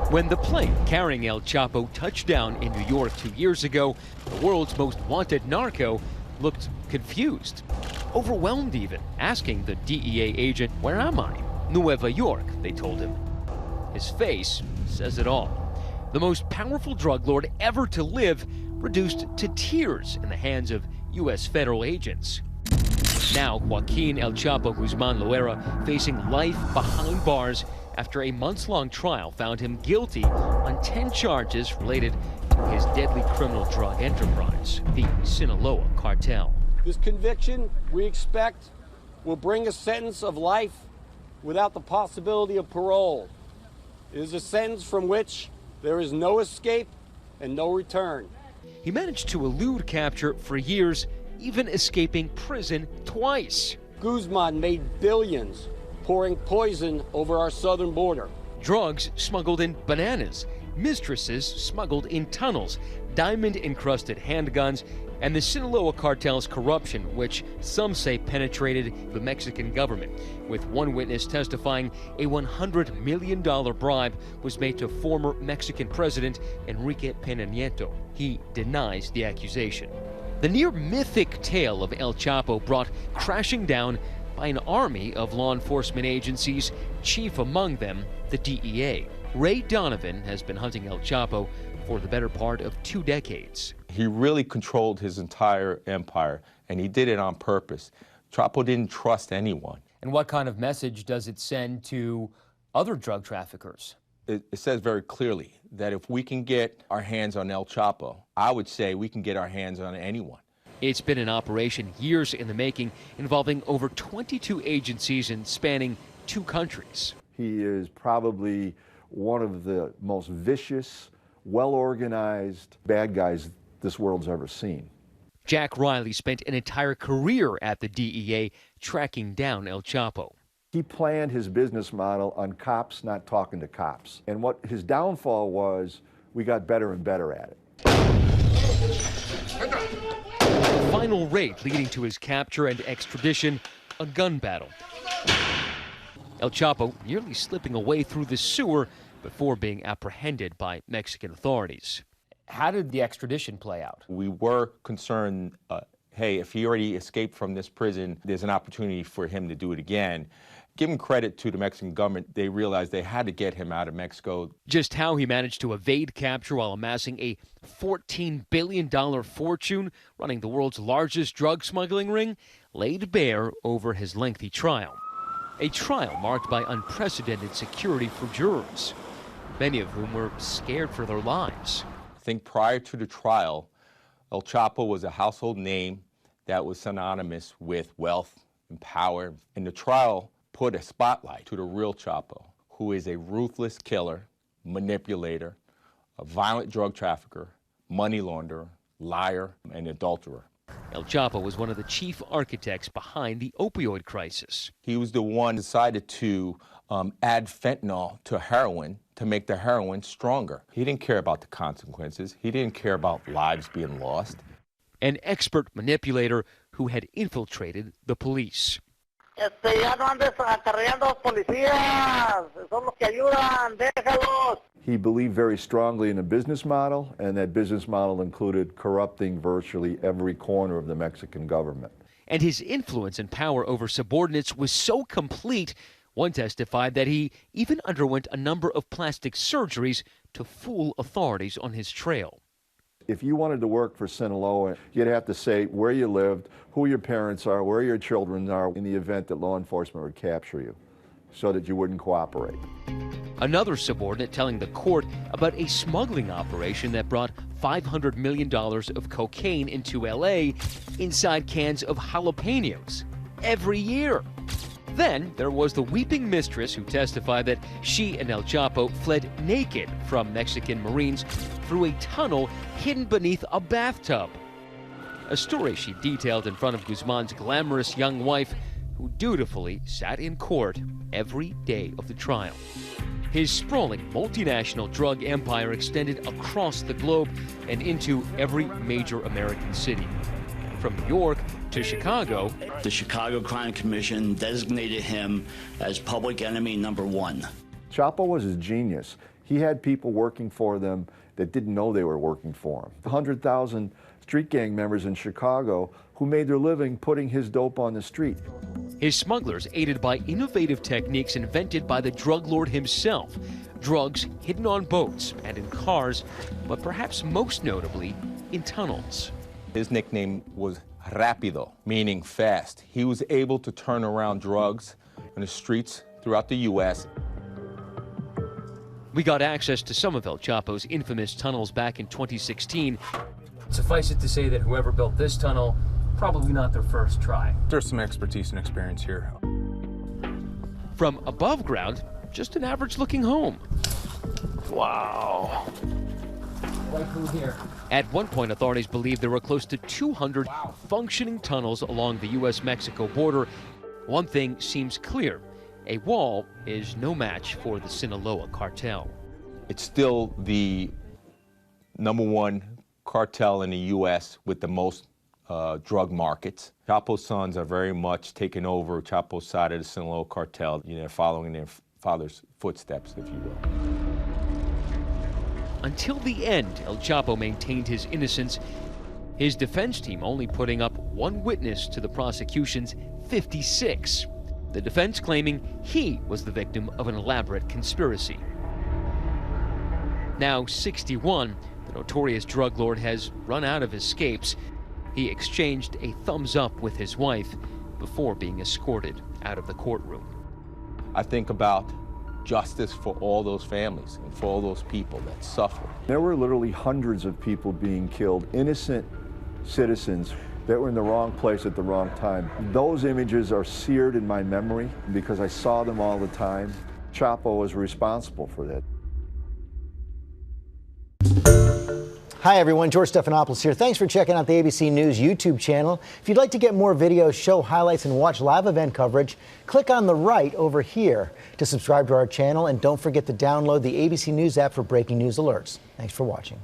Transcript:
When the plane carrying El Chapo touched down in New York 2 years ago, the world's most wanted narco looked confused, overwhelmed even, asking the DEA agent, "Where am I?" "Nueva York," they told him. His face says it all. The most powerful drug lord ever to live, reduced to tears in the hands of U.S. federal agents. Now, Joaquin El Chapo Guzman Loera facing life behind bars after a months-long trial found him guilty on 10 charges related to his deadly criminal drug enterprise, the Sinaloa cartel. This conviction, we expect, will bring a sentence of life without the possibility of parole. It is a sentence from which there is no escape and no return. He managed to elude capture for years, even escaping prison twice. GUZMAN made billions pouring poison over our southern border. Drugs smuggled in bananas, mistresses smuggled in tunnels, diamond-encrusted handguns, and the Sinaloa cartel's corruption, which some say penetrated the Mexican government, with one witness testifying a $100 million bribe was made to former Mexican President Enrique Peña Nieto. He denies the accusation. The near-mythic tale of El Chapo brought crashing down by an army of law enforcement agencies, chief among them the DEA. Ray Donovan has been hunting El Chapo for the better part of 2 decades. He really controlled his entire empire, and he did it on purpose. Chapo didn't trust anyone. And what kind of message does it send to other drug traffickers? It says very clearly that if we can get our hands on El Chapo, I would say we can get our hands on anyone. It's been an operation years in the making, involving over 22 agencies and spanning 2 countries. He is probably one of the most vicious, well-organized bad guys this world's ever seen. Jack Riley spent an entire career at the DEA tracking down El Chapo. He planned his business model on cops not talking to cops. And what his downfall was, we got better and better at it. The final raid leading to his capture and extradition, a gun battle. El Chapo nearly slipping away through the sewer before being apprehended by Mexican authorities. How did the extradition play out? We were concerned, hey, if he already escaped from this prison, there's an opportunity for him to do it again. Giving credit to the Mexican government, they realized they had to get him out of Mexico. Just how he managed to evade capture while amassing a $14 billion fortune running the world's largest drug smuggling ring laid bare over his lengthy trial. A trial marked by unprecedented security for jurors, many of whom were scared for their lives. I think prior to the trial, El Chapo was a household name that was synonymous with wealth and power. And the trial put a spotlight to the real Chapo, who is a ruthless killer, manipulator, a violent drug trafficker, money launderer, liar, and adulterer. El Chapo was one of the chief architects behind the opioid crisis. He was the one who decided to add fentanyl to heroin to make the heroin stronger. He didn't care about the consequences. He didn't care about lives being lost. An expert manipulator who had infiltrated the police. He believed very strongly in a business model, and that business model included corrupting virtually every corner of the Mexican government. And his influence and power over subordinates was so complete, one testified that he even underwent a number of plastic surgeries to fool authorities on his trail. If you wanted to work for Sinaloa, you'd have to say where you lived, who your parents are, where your children are, in the event that law enforcement would capture you, so that you wouldn't cooperate. Another subordinate telling the court about a smuggling operation that brought $500 million of cocaine into L.A. inside cans of jalapenos every year. Then there was the weeping mistress who testified that she and El Chapo fled naked from Mexican Marines through a tunnel hidden beneath a bathtub. A story she detailed in front of Guzman's glamorous young wife, who dutifully sat in court every day of the trial. His sprawling multinational drug empire extended across the globe and into every major American city. From New York to Chicago. The Chicago Crime Commission designated him as public enemy #1. Chapo was a genius. He had people working for them that didn't know they were working for him. 100,000 street gang members in Chicago who made their living putting his dope on the street. His smugglers aided by innovative techniques invented by the drug lord himself. Drugs hidden on boats and in cars, but perhaps most notably in tunnels. His nickname was Rápido, meaning fast. He was able to turn around drugs in the streets throughout the U.S. We got access to some of El Chapo's infamous tunnels back in 2016. Suffice it to say that whoever built this tunnel, probably not their first try. There's some expertise and experience here. From above ground, just an average-looking home. Wow. Right through here. At one point, authorities believed there were close to 200 functioning tunnels along the U.S.-Mexico border. One thing seems clear. A wall is no match for the Sinaloa cartel. It's still the #1 cartel in the U.S. with the most drug markets. Chapo's sons are very much taking over Chapo's side of the Sinaloa cartel, following their father's footsteps, if you will. Until the end, El Chapo maintained his innocence, his defense team only putting up one witness to the prosecution's 56. The defense claiming he was the victim of an elaborate conspiracy. Now 61, the notorious drug lord has run out of escapes. He exchanged a thumbs up with his wife before being escorted out of the courtroom. I think about justice for all those families and for all those people that suffered. There were literally hundreds of people being killed, innocent citizens that were in the wrong place at the wrong time. Those images are seared in my memory because I saw them all the time. Chapo was responsible for that. Hi everyone, George Stephanopoulos here. Thanks for checking out the ABC News YouTube channel. If you'd like to get more videos, show highlights, and watch live event coverage, click on the right over here to subscribe to our channel, and don't forget to download the ABC News app for breaking news alerts. Thanks for watching.